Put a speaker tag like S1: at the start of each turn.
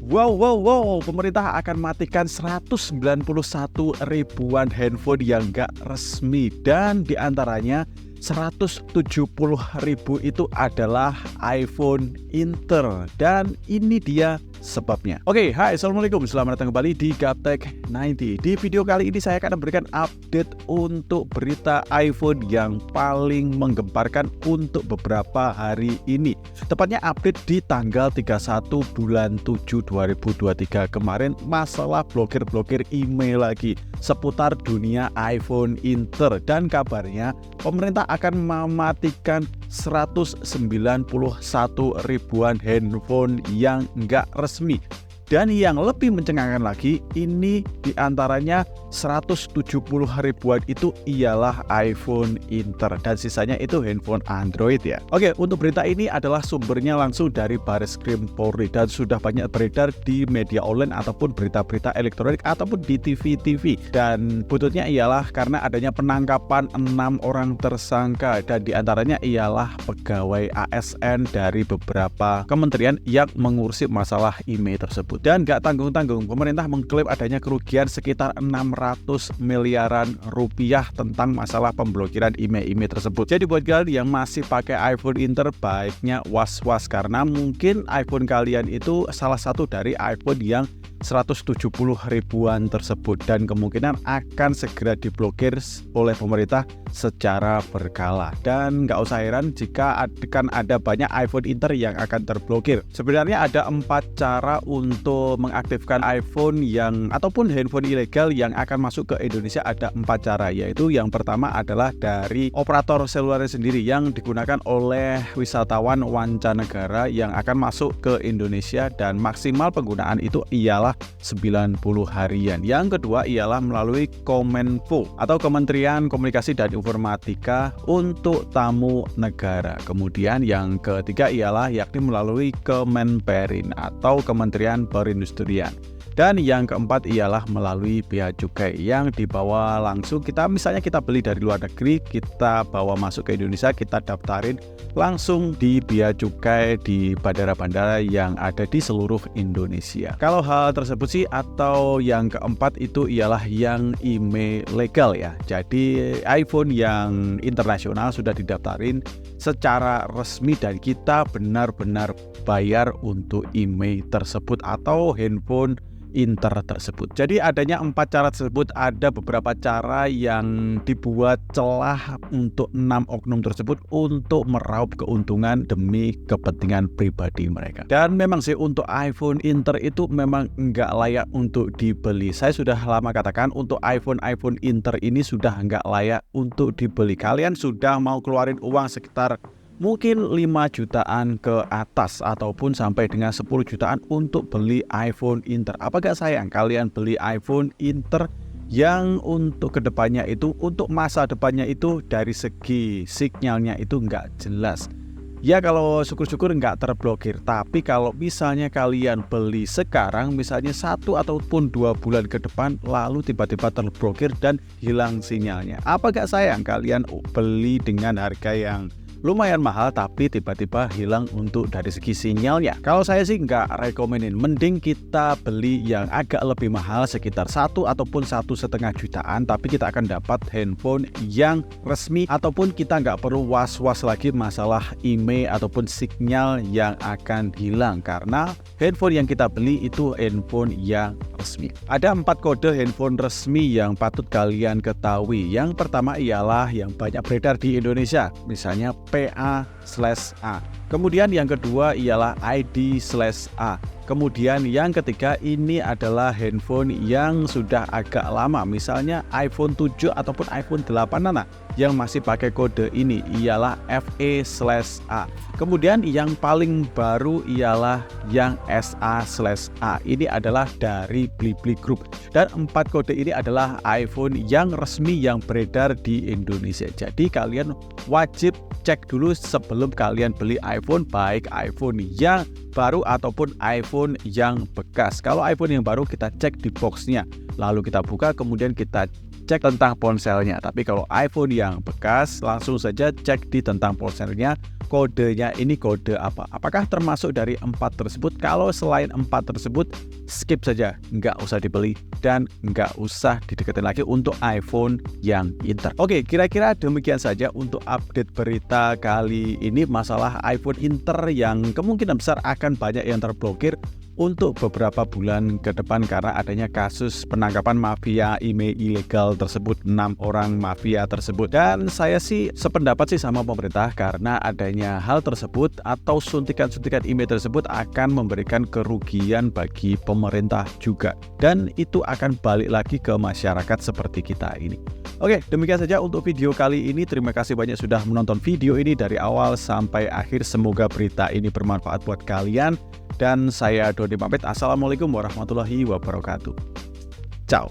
S1: Wow, pemerintah akan matikan 191 ribuan handphone yang nggak resmi dan diantaranya 170 ribu itu adalah iPhone Inter dan ini dia sebabnya. Oke, hai, assalamualaikum, selamat datang kembali di Gaptek 90. Di video kali ini saya akan memberikan update untuk berita iPhone yang paling menggemparkan untuk beberapa hari ini. Tepatnya update di tanggal 31 bulan 7 2023 kemarin, masalah blokir email lagi seputar dunia iPhone Inter, dan kabarnya pemerintah akan mematikan 191 ribuan handphone yang nggak resmi. Dan yang lebih mencengangkan lagi, ini diantaranya 170 ribuan itu ialah iPhone Inter dan sisanya itu handphone Android ya. Oke, untuk berita ini adalah sumbernya langsung dari Barreskrim Polri dan sudah banyak beredar di media online ataupun berita-berita elektronik ataupun di TV. Dan buntutnya ialah karena adanya penangkapan 6 orang tersangka dan diantaranya ialah pegawai ASN dari beberapa kementerian yang mengurusi masalah email tersebut. Dan gak tanggung-tanggung, pemerintah mengklaim adanya kerugian sekitar 600 miliaran rupiah tentang masalah pemblokiran email tersebut. Jadi buat kalian yang masih pakai iPhone Inter, baiknya was-was karena mungkin iPhone kalian itu salah satu dari iPhone yang 170 ribuan tersebut dan kemungkinan akan segera diblokir oleh pemerintah secara berkala. Dan nggak usah heran jika akan ada banyak iPhone Inter yang akan terblokir. Sebenarnya ada 4 cara untuk mengaktifkan iPhone yang ataupun handphone ilegal yang akan masuk ke Indonesia. Ada 4 cara, yaitu yang pertama adalah dari operator seluler sendiri yang digunakan oleh wisatawan mancanegara yang akan masuk ke Indonesia dan maksimal penggunaan itu ialah 90 harian. Yang kedua ialah melalui Kominfo atau Kementerian Komunikasi dan Informatika untuk tamu negara. Kemudian yang ketiga ialah yakni melalui Kemenperin atau Kementerian Perindustrian. Dan yang keempat ialah melalui bea cukai yang dibawa langsung misalnya kita beli dari luar negeri, kita bawa masuk ke Indonesia, kita daftarin langsung di bea cukai di bandara-bandara yang ada di seluruh Indonesia. Kalau hal tersebut sih, atau yang keempat itu ialah yang email legal ya. Jadi iPhone yang internasional sudah didaftarin secara resmi dan kita benar-benar bayar untuk email tersebut atau handphone Inter tersebut. Jadi adanya 4 cara tersebut, ada beberapa cara yang dibuat celah untuk 6 oknum tersebut untuk meraup keuntungan demi kepentingan pribadi mereka. Dan memang sih untuk iPhone Inter itu memang nggak layak untuk dibeli. Saya sudah lama katakan untuk iPhone Inter ini sudah nggak layak untuk dibeli. Kalian sudah mau keluarin uang sekitar mungkin 5 jutaan ke atas ataupun sampai dengan 10 jutaan untuk beli iPhone Inter. Apakah sayang kalian beli iPhone Inter yang untuk kedepannya itu, untuk masa depannya itu dari segi sinyalnya itu nggak jelas. Ya kalau syukur-syukur nggak terblokir, tapi kalau misalnya kalian beli sekarang, misalnya 1 ataupun 2 bulan ke depan, lalu tiba-tiba terblokir dan hilang sinyalnya. Apakah sayang kalian beli dengan harga yang lumayan mahal tapi tiba-tiba hilang untuk dari segi sinyalnya? Kalau saya sih nggak rekomenin, mending kita beli yang agak lebih mahal sekitar 1 ataupun 1,5 jutaan, tapi kita akan dapat handphone yang resmi ataupun kita nggak perlu was-was lagi masalah email ataupun sinyal yang akan hilang karena handphone yang kita beli itu handphone yang resmi. Ada 4 kode handphone resmi yang patut kalian ketahui. Yang pertama ialah yang banyak beredar di Indonesia, misalnya PA/A. Kemudian yang kedua ialah ID/A. Kemudian yang ketiga ini adalah handphone yang sudah agak lama, misalnya iPhone 7 ataupun iPhone 8 Nana yang masih pakai kode ini ialah FE/A. Kemudian yang paling baru ialah yang SA/A. Ini adalah dari Blibli Group. Dan 4 kode ini adalah iPhone yang resmi yang beredar di Indonesia. Jadi kalian wajib cek dulu sebelum kalian beli iPhone, baik iPhone yang baru ataupun iPhone yang bekas. Kalau iPhone yang baru kita cek di boxnya, lalu kita buka, kemudian kita cek tentang ponselnya. Tapi kalau iPhone yang bekas, langsung saja cek di tentang ponselnya, kodenya ini kode apa. Apakah termasuk dari 4 tersebut? Kalau selain 4 tersebut, skip saja, nggak usah dibeli dan nggak usah dideketin lagi untuk iPhone yang Inter. Oke, kira-kira demikian saja untuk update berita kali ini masalah iPhone Inter yang kemungkinan besar akan banyak yang terblokir untuk beberapa bulan ke depan karena adanya kasus penangkapan mafia IMEI ilegal tersebut, 6 orang mafia tersebut. Dan saya sih sependapat sih sama pemerintah karena adanya hal tersebut atau suntikan-suntikan IMEI tersebut akan memberikan kerugian bagi pemerintah juga. Dan itu akan balik lagi ke masyarakat seperti kita ini. Oke, demikian saja untuk video kali ini. Terima kasih banyak sudah menonton video ini dari awal sampai akhir. Semoga berita ini bermanfaat buat kalian. Dan saya Dodi pamit. Assalamualaikum warahmatullahi wabarakatuh. Ciao.